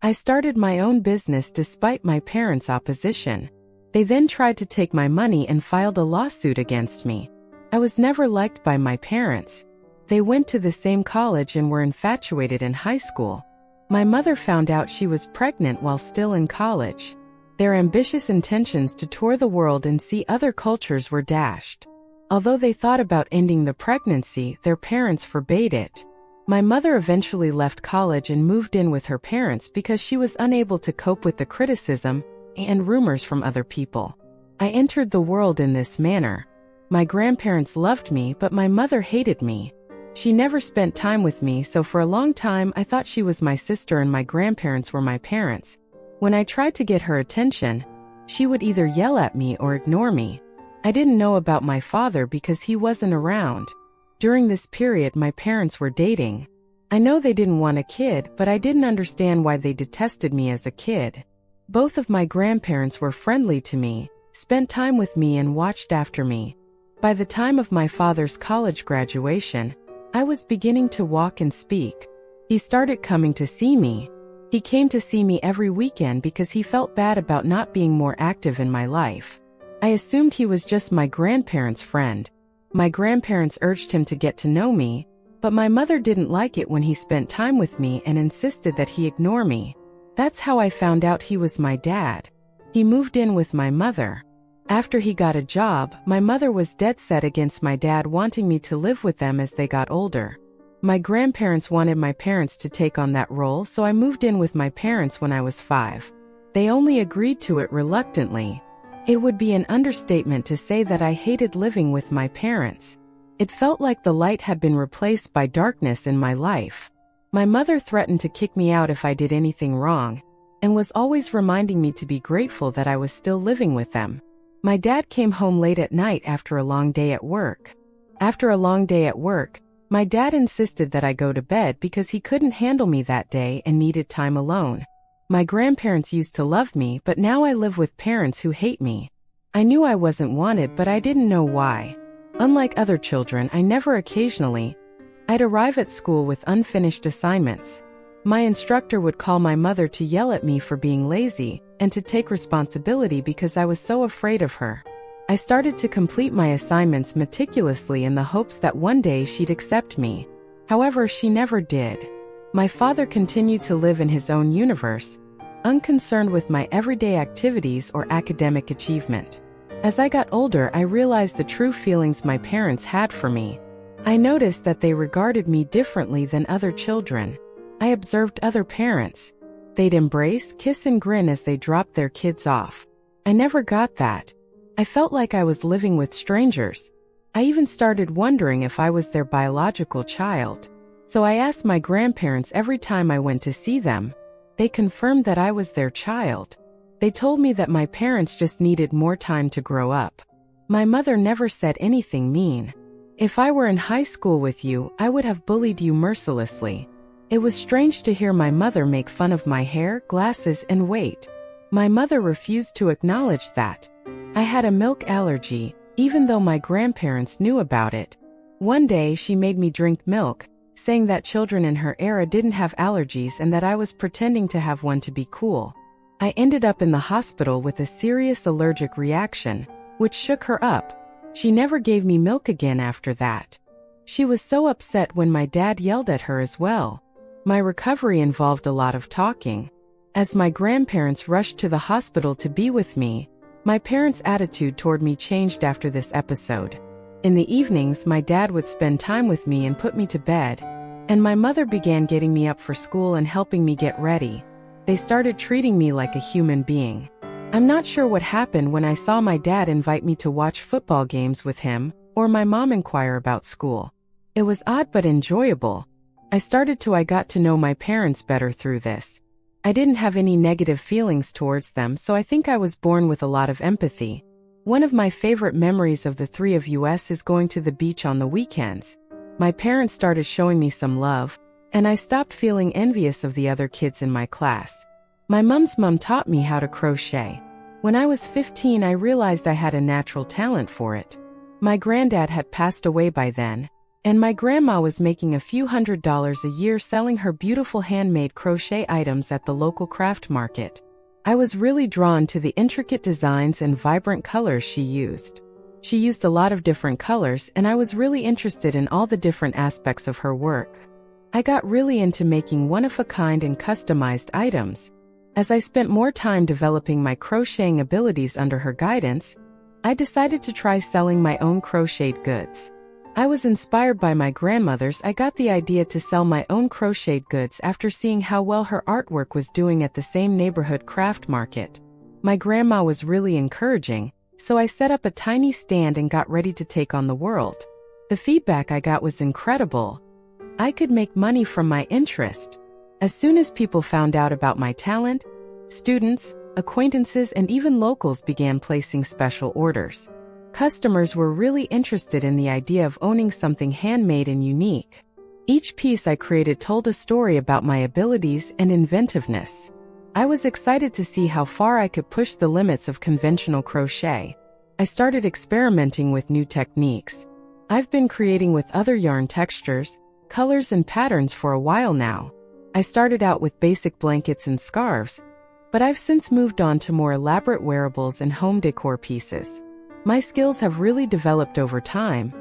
I started my own business despite my parents' opposition. They then tried to take my money and filed a lawsuit against me. I was never liked by my parents. They went to the same college and were infatuated in high school. My mother found out she was pregnant while still in college. Their ambitious intentions to tour the world and see other cultures were dashed. Although they thought about ending the pregnancy, their parents forbade it. My mother eventually left college and moved in with her parents because she was unable to cope with the criticism and rumors from other people. I entered the world in this manner. My grandparents loved me, but my mother hated me. She never spent time with me, so for a long time I thought she was my sister and my grandparents were my parents. When I tried to get her attention, she would either yell at me or ignore me. I didn't know about my father because he wasn't around. During this period, my parents were dating. I know they didn't want a kid, but I didn't understand why they detested me as a kid. Both of my grandparents were friendly to me, spent time with me and watched after me. By the time of my father's college graduation, I was beginning to walk and speak. He started coming to see me. He came to see me every weekend because he felt bad about not being more active in my life. I assumed he was just my grandparents' friend. My grandparents urged him to get to know me, but my mother didn't like it when he spent time with me and insisted that he ignore me. That's how I found out he was my dad. He moved in with my mother. After he got a job, my mother was dead set against my dad wanting me to live with them as they got older. My grandparents wanted my parents to take on that role, so I moved in with my parents when I was 5. They only agreed to it reluctantly. It would be an understatement to say that I hated living with my parents. It felt like the light had been replaced by darkness in my life. My mother threatened to kick me out if I did anything wrong, and was always reminding me to be grateful that I was still living with them. My dad came home late at night after a long day at work. After a long day at work, my dad insisted that I go to bed because he couldn't handle me that day and needed time alone. My grandparents used to love me, but now I live with parents who hate me. I knew I wasn't wanted, but I didn't know why. Unlike other children, I never occasionally. I'd arrive at school with unfinished assignments. My instructor would call my mother to yell at me for being lazy and to take responsibility because I was so afraid of her. I started to complete my assignments meticulously in the hopes that one day she'd accept me. However, she never did. My father continued to live in his own universe, unconcerned with my everyday activities or academic achievement. As I got older, I realized the true feelings my parents had for me. I noticed that they regarded me differently than other children. I observed other parents. They'd embrace, kiss, and grin as they dropped their kids off. I never got that. I felt like I was living with strangers. I even started wondering if I was their biological child. So I asked my grandparents every time I went to see them. They confirmed that I was their child. They told me that my parents just needed more time to grow up. My mother never said anything mean. If I were in high school with you, I would have bullied you mercilessly. It was strange to hear my mother make fun of my hair, glasses, and weight. My mother refused to acknowledge that. I had a milk allergy, even though my grandparents knew about it. One day she made me drink milk, saying that children in her era didn't have allergies and that I was pretending to have one to be cool. I ended up in the hospital with a serious allergic reaction, which shook her up. She never gave me milk again after that. She was so upset when my dad yelled at her as well. My recovery involved a lot of talking. As my grandparents rushed to the hospital to be with me, my parents' attitude toward me changed after this episode. In the evenings, my dad would spend time with me and put me to bed, and my mother began getting me up for school and helping me get ready. They started treating me like a human being. I'm not sure what happened when I saw my dad invite me to watch football games with him, or my mom inquire about school. It was odd but enjoyable. I got to know my parents better through this. I didn't have any negative feelings towards them, so I think I was born with a lot of empathy. One of my favorite memories of the three of us is going to the beach on the weekends. My parents started showing me some love, and I stopped feeling envious of the other kids in my class. My mom's mom taught me how to crochet. When I was 15, I realized I had a natural talent for it. My granddad had passed away by then, And my grandma was making a few $100s a year selling her beautiful handmade crochet items at the local craft market. I was really drawn to the intricate designs and vibrant colors she used. She used a lot of different colors, and I was really interested in all the different aspects of her work. I got really into making one-of-a-kind and customized items. As I spent more time developing my crocheting abilities under her guidance, I decided to try selling my own crocheted goods. I was inspired by my grandmother's. I got the idea to sell my own crocheted goods after seeing how well her artwork was doing at the same neighborhood craft market. My grandma was really encouraging, so I set up a tiny stand and got ready to take on the world. The feedback I got was incredible. I could make money from my interest. As soon as people found out about my talent, students, acquaintances, and even locals began placing special orders. Customers were really interested in the idea of owning something handmade and unique. Each piece I created told a story about my abilities and inventiveness. I was excited to see how far I could push the limits of conventional crochet. I started experimenting with new techniques. I've been creating with other yarn textures, colors, and patterns for a while now. I started out with basic blankets and scarves, but I've since moved on to more elaborate wearables and home decor pieces. My skills have really developed over time,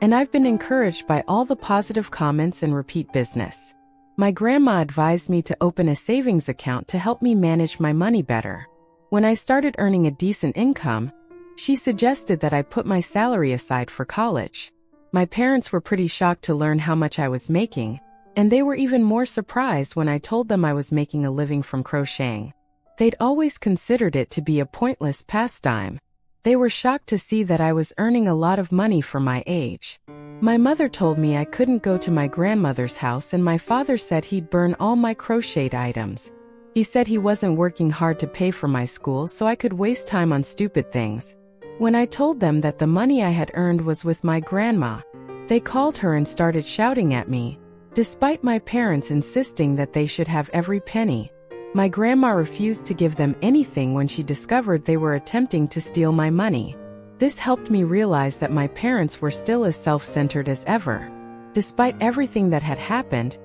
and I've been encouraged by all the positive comments and repeat business. My grandma advised me to open a savings account to help me manage my money better. When I started earning a decent income, she suggested that I put my salary aside for college. My parents were pretty shocked to learn how much I was making, and they were even more surprised when I told them I was making a living from crocheting. They'd always considered it to be a pointless pastime. They were shocked to see that I was earning a lot of money for my age. My mother told me I couldn't go to my grandmother's house, and my father said he'd burn all my crocheted items. He said he wasn't working hard to pay for my school, so I could waste time on stupid things. When I told them that the money I had earned was with my grandma, they called her and started shouting at me, despite my parents insisting that they should have every penny. My grandma refused to give them anything when she discovered they were attempting to steal my money. This helped me realize that my parents were still as self-centered as ever. Despite everything that had happened,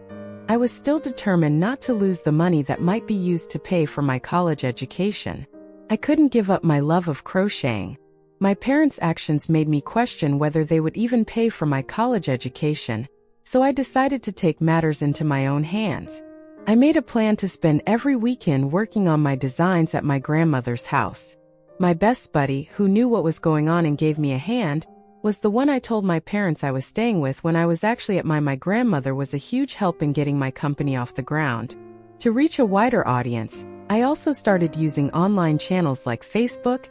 I was still determined not to lose the money that might be used to pay for my college education. I couldn't give up my love of crocheting. My parents' actions made me question whether they would even pay for my college education, so I decided to take matters into my own hands. I made a plan to spend every weekend working on my designs at my grandmother's house. My best buddy, who knew what was going on and gave me a hand, was the one I told my parents I was staying with when I was actually at my grandmother was a huge help in getting my company off the ground. To reach a wider audience, I also started using online channels like Facebook,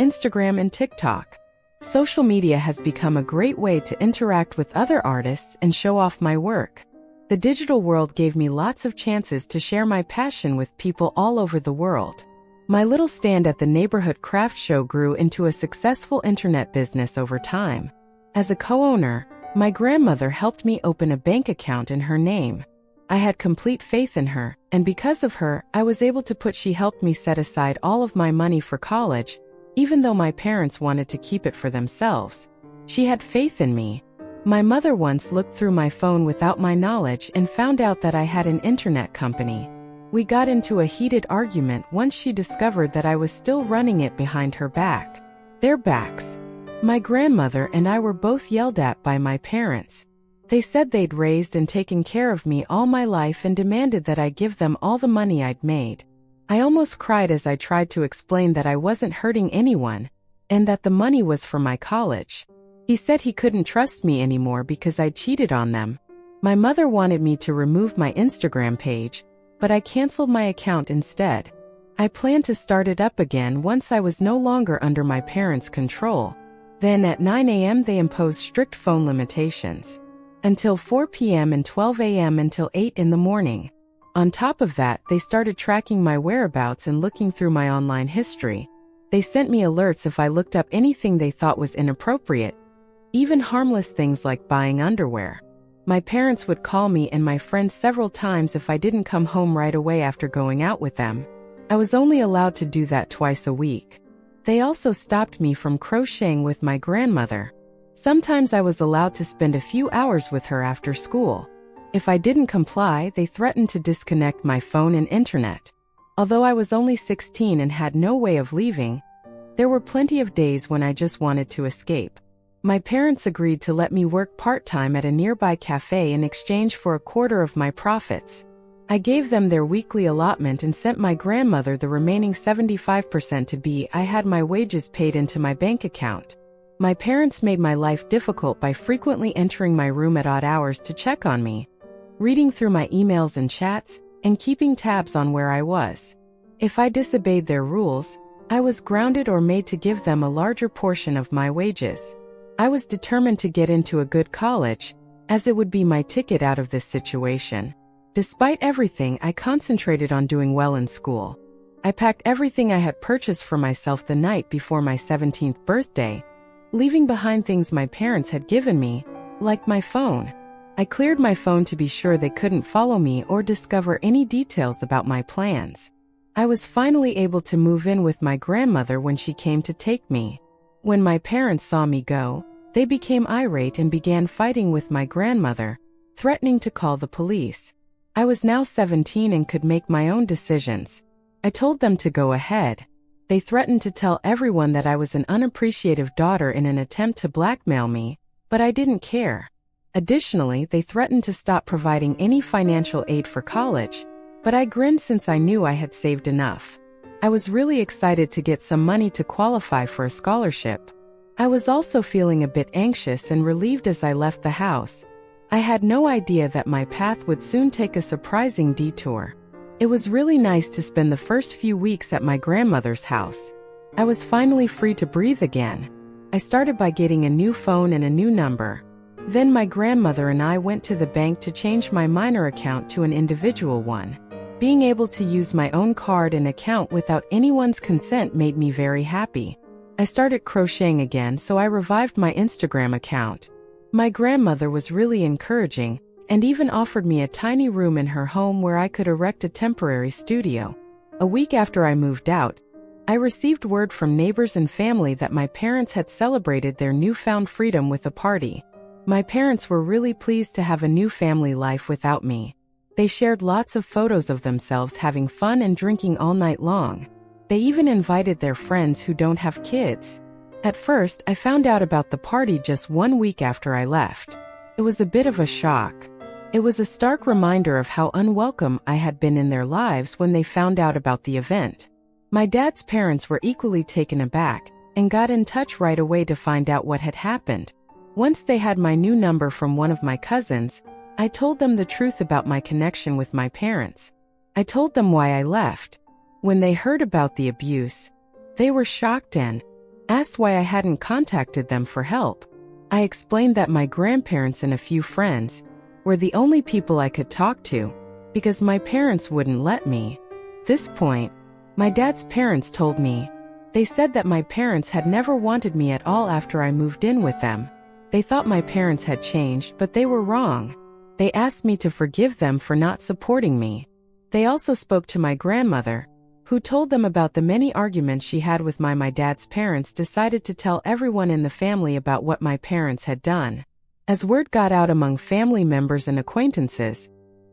Instagram, and TikTok. Social media has become a great way to interact with other artists and show off my work. The digital world gave me lots of chances to share my passion with people all over the world. My little stand at the neighborhood craft show grew into a successful internet business over time. As a co-owner, my grandmother helped me open a bank account in her name. I had complete faith in her, and because of her, I was able to she helped me set aside all of my money for college, even though my parents wanted to keep it for themselves. She had faith in me. My mother once looked through my phone without my knowledge and found out that I had an internet company. We got into a heated argument once she discovered that I was still running it behind her back. Their backs. My grandmother and I were both yelled at by my parents. They said they'd raised and taken care of me all my life and demanded that I give them all the money I'd made. I almost cried as I tried to explain that I wasn't hurting anyone, and that the money was for my college. He said he couldn't trust me anymore because I cheated on them. My mother wanted me to remove my Instagram page, but I canceled my account instead. I planned to start it up again once I was no longer under my parents' control. Then at 9 a.m. they imposed strict phone limitations. Until 4 p.m. and 12 a.m. until 8 in the morning. On top of that, they started tracking my whereabouts and looking through my online history. They sent me alerts if I looked up anything they thought was inappropriate, even harmless things like buying underwear. My parents would call me and my friends several times if I didn't come home right away after going out with them. I was only allowed to do that twice a week. They also stopped me from crocheting with my grandmother. Sometimes I was allowed to spend a few hours with her after school. If I didn't comply, they threatened to disconnect my phone and internet. Although I was only 16 and had no way of leaving, there were plenty of days when I just wanted to escape. My parents agreed to let me work part-time at a nearby cafe in exchange for a quarter of my profits. I gave them their weekly allotment and sent my grandmother the remaining 75% to be. I had my wages paid into my bank account. My parents made my life difficult by frequently entering my room at odd hours to check on me, reading through my emails and chats, and keeping tabs on where I was. If I disobeyed their rules, I was grounded or made to give them a larger portion of my wages. I was determined to get into a good college, as it would be my ticket out of this situation. Despite everything, I concentrated on doing well in school. I packed everything I had purchased for myself the night before my 17th birthday, leaving behind things my parents had given me, like my phone. I cleared my phone to be sure they couldn't follow me or discover any details about my plans. I was finally able to move in with my grandmother when she came to take me. When my parents saw me go, they became irate and began fighting with my grandmother, threatening to call the police. I was now 17 and could make my own decisions. I told them to go ahead. They threatened to tell everyone that I was an unappreciative daughter in an attempt to blackmail me, but I didn't care. Additionally, they threatened to stop providing any financial aid for college, but I grinned since I knew I had saved enough. I was really excited to get some money to qualify for a scholarship. I was also feeling a bit anxious and relieved as I left the house. I had no idea that my path would soon take a surprising detour. It was really nice to spend the first few weeks at my grandmother's house. I was finally free to breathe again. I started by getting a new phone and a new number. Then my grandmother and I went to the bank to change my minor account to an individual one. Being able to use my own card and account without anyone's consent made me very happy. I started crocheting again, so I revived my Instagram account. My grandmother was really encouraging and even offered me a tiny room in her home where I could erect a temporary studio. A week after I moved out, I received word from neighbors and family that my parents had celebrated their newfound freedom with a party. My parents were really pleased to have a new family life without me. They shared lots of photos of themselves having fun and drinking all night long. They even invited their friends who don't have kids. At first, I found out about the party just 1 week after I left. It was a bit of a shock. It was a stark reminder of how unwelcome I had been in their lives when they found out about the event. My dad's parents were equally taken aback and got in touch right away to find out what had happened. Once they had my new number from one of my cousins, I told them the truth about my connection with my parents. I told them why I left. When they heard about the abuse, they were shocked and asked why I hadn't contacted them for help. I explained that my grandparents and a few friends were the only people I could talk to, because my parents wouldn't let me. At this point, my dad's parents told me. They said that my parents had never wanted me at all after I moved in with them. They thought my parents had changed, but they were wrong. They asked me to forgive them for not supporting me. They also spoke to my grandmother, who told them about the many arguments she had with my dad's parents. Decided to tell everyone in the family about what my parents had done. As word got out among family members and acquaintances,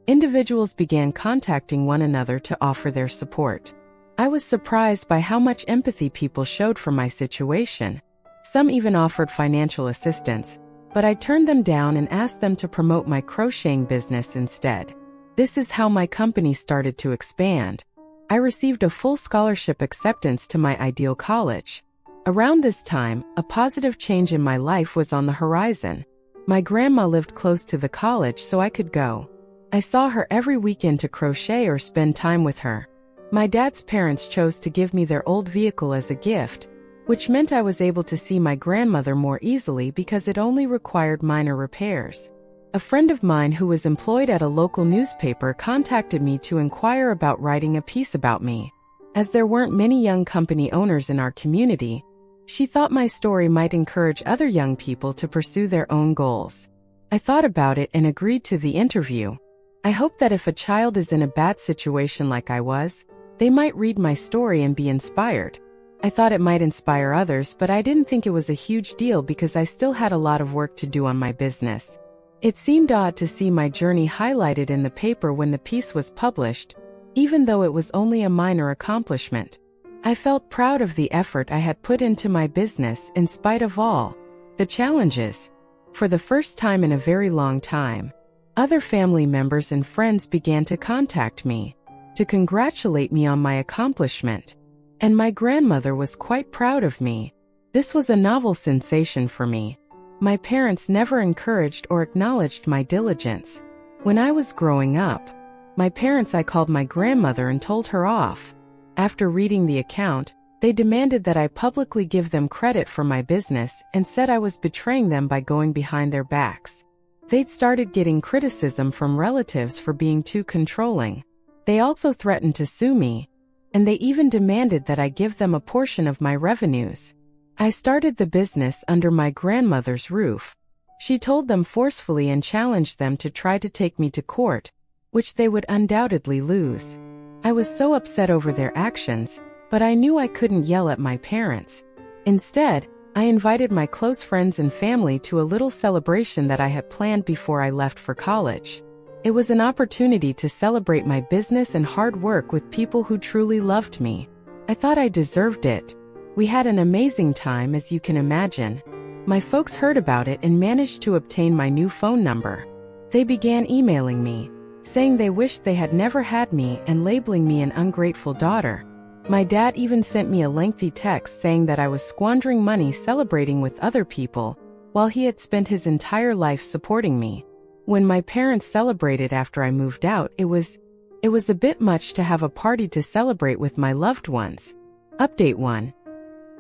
individuals began contacting one another to offer their support. I was surprised by how much empathy people showed for my situation. Some even offered financial assistance, but I turned them down and asked them to promote my crocheting business instead. This is how my company started to expand. I received a full scholarship acceptance to my ideal college. Around this time, a positive change in my life was on the horizon. My grandma lived close to the college, so I could go. I saw her every weekend to crochet or spend time with her. My dad's parents chose to give me their old vehicle as a gift, which meant I was able to see my grandmother more easily because it only required minor repairs. A friend of mine who was employed at a local newspaper contacted me to inquire about writing a piece about me. As there weren't many young company owners in our community, she thought my story might encourage other young people to pursue their own goals. I thought about it and agreed to the interview. I hope that if a child is in a bad situation like I was, they might read my story and be inspired. I thought it might inspire others, but I didn't think it was a huge deal because I still had a lot of work to do on my business. It seemed odd to see my journey highlighted in the paper when the piece was published, even though it was only a minor accomplishment. I felt proud of the effort I had put into my business in spite of all the challenges. For the first time in a very long time, other family members and friends began to contact me to congratulate me on my accomplishment. And my grandmother was quite proud of me. This was a novel sensation for me. My parents never encouraged or acknowledged my diligence. When I was growing up, I called my grandmother and told her off. After reading the account, they demanded that I publicly give them credit for my business and said I was betraying them by going behind their backs. They'd started getting criticism from relatives for being too controlling. They also threatened to sue me, and they even demanded that I give them a portion of my revenues. I started the business under my grandmother's roof. She told them forcefully and challenged them to try to take me to court, which they would undoubtedly lose. I was so upset over their actions, but I knew I couldn't yell at my parents. Instead, I invited my close friends and family to a little celebration that I had planned before I left for college. It was an opportunity to celebrate my business and hard work with people who truly loved me. I thought I deserved it. We had an amazing time, as you can imagine. My folks heard about it and managed to obtain my new phone number. They began emailing me, saying they wished they had never had me and labeling me an ungrateful daughter. My dad even sent me a lengthy text saying that I was squandering money celebrating with other people, while he had spent his entire life supporting me. When my parents celebrated after I moved out, it was a bit much to have a party to celebrate with my loved ones. Update 1.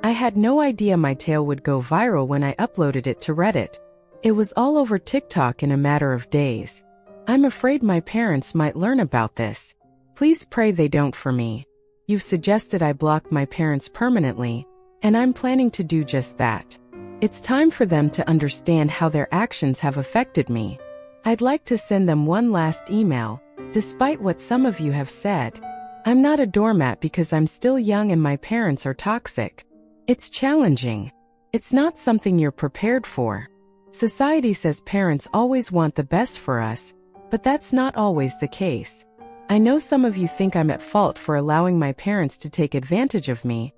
I had no idea my tale would go viral when I uploaded it to Reddit. It was all over TikTok in a matter of days. I'm afraid my parents might learn about this. Please pray they don't for me. You've suggested I block my parents permanently, and I'm planning to do just that. It's time for them to understand how their actions have affected me. I'd like to send them one last email, despite what some of you have said. I'm not a doormat because I'm still young and my parents are toxic. It's challenging. It's not something you're prepared for. Society says parents always want the best for us, but that's not always the case. I know some of you think I'm at fault for allowing my parents to take advantage of me,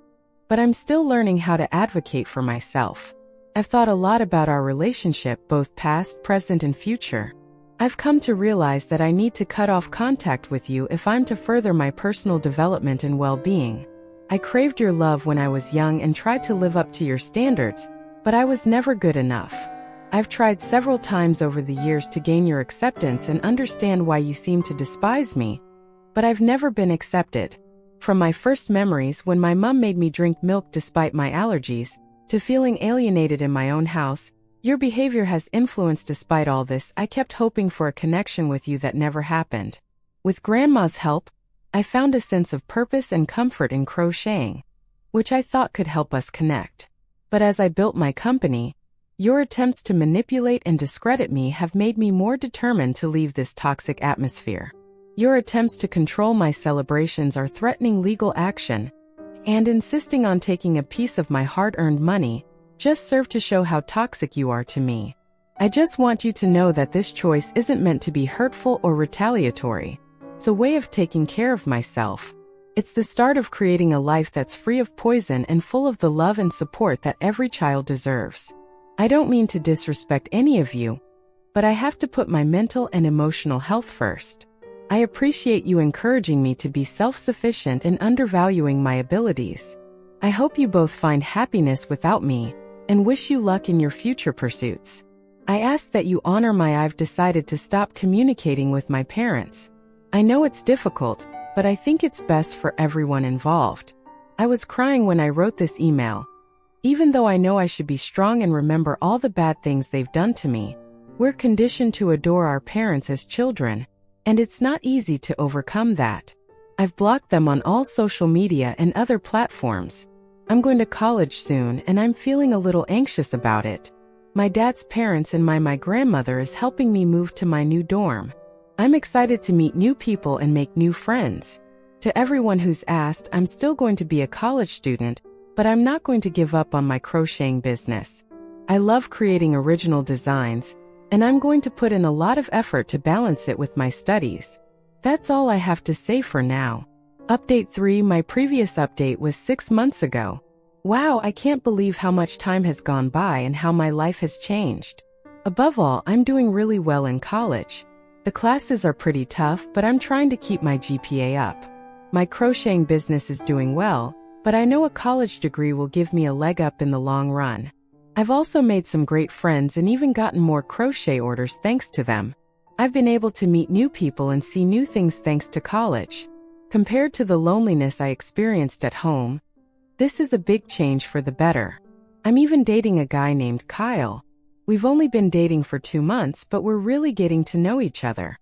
but I'm still learning how to advocate for myself. I've thought a lot about our relationship, both past, present, and future. I've come to realize that I need to cut off contact with you if I'm to further my personal development and well-being. I craved your love when I was young and tried to live up to your standards, but I was never good enough. I've tried several times over the years to gain your acceptance and understand why you seem to despise me, but I've never been accepted. From my first memories when my mom made me drink milk despite my allergies, to feeling alienated in my own house, your behavior has influenced. Despite all this, I kept hoping for a connection with you that never happened. With Grandma's help, I found a sense of purpose and comfort in crocheting, which I thought could help us connect. But as I built my company, your attempts to manipulate and discredit me have made me more determined to leave this toxic atmosphere. Your attempts to control my celebrations are threatening legal action, and insisting on taking a piece of my hard-earned money just serve to show how toxic you are to me. I just want you to know that this choice isn't meant to be hurtful or retaliatory. It's a way of taking care of myself. It's the start of creating a life that's free of poison and full of the love and support that every child deserves. I don't mean to disrespect any of you, but I have to put my mental and emotional health first. I appreciate you encouraging me to be self-sufficient and undervaluing my abilities. I hope you both find happiness without me, and wish you luck in your future pursuits. I ask that you honor I've decided to stop communicating with my parents. I know it's difficult, but I think it's best for everyone involved. I was crying when I wrote this email. Even though I know I should be strong and remember all the bad things they've done to me, we're conditioned to adore our parents as children, and it's not easy to overcome that. I've blocked them on all social media and other platforms. I'm going to college soon and I'm feeling a little anxious about it. My dad's parents and my grandmother is helping me move to my new dorm. I'm excited to meet new people and make new friends. To everyone who's asked, I'm still going to be a college student, but I'm not going to give up on my crocheting business. I love creating original designs, and I'm going to put in a lot of effort to balance it with my studies. That's all I have to say for now. Update 3. My previous update was 6 months ago. Wow, I can't believe how much time has gone by and how my life has changed. Above all, I'm doing really well in college. The classes are pretty tough, but I'm trying to keep my GPA up. My crocheting business is doing well, but I know a college degree will give me a leg up in the long run. I've also made some great friends and even gotten more crochet orders thanks to them. I've been able to meet new people and see new things thanks to college. Compared to the loneliness I experienced at home, this is a big change for the better. I'm even dating a guy named Kyle. We've only been dating for 2 months, but we're really getting to know each other.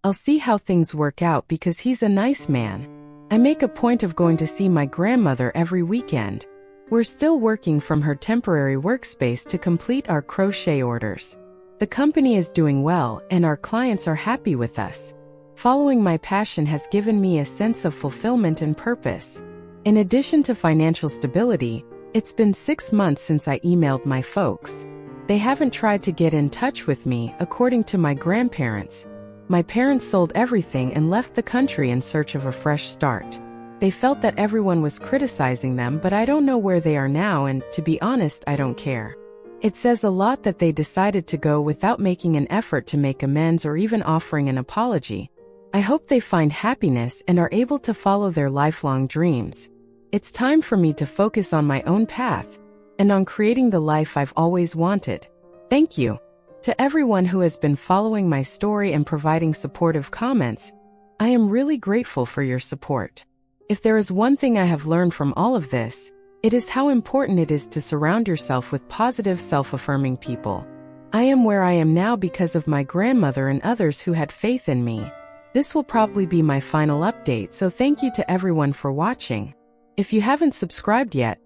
I'll see how things work out because he's a nice man. I make a point of going to see my grandmother every weekend. We're still working from her temporary workspace to complete our crochet orders. The company is doing well and our clients are happy with us. Following my passion has given me a sense of fulfillment and purpose. In addition to financial stability, it's been 6 months since I emailed my folks. They haven't tried to get in touch with me, according to my grandparents. My parents sold everything and left the country in search of a fresh start. They felt that everyone was criticizing them, but I don't know where they are now, and to be honest, I don't care. It says a lot that they decided to go without making an effort to make amends or even offering an apology. I hope they find happiness and are able to follow their lifelong dreams. It's time for me to focus on my own path and on creating the life I've always wanted. Thank you. To everyone who has been following my story and providing supportive comments, I am really grateful for your support. If there is one thing I have learned from all of this, it is how important it is to surround yourself with positive, self-affirming people. I am where I am now because of my grandmother and others who had faith in me. This will probably be my final update, so thank you to everyone for watching. If you haven't subscribed yet,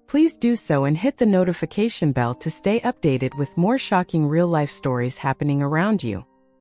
please do so and hit the notification bell to stay updated with more shocking real-life stories happening around you.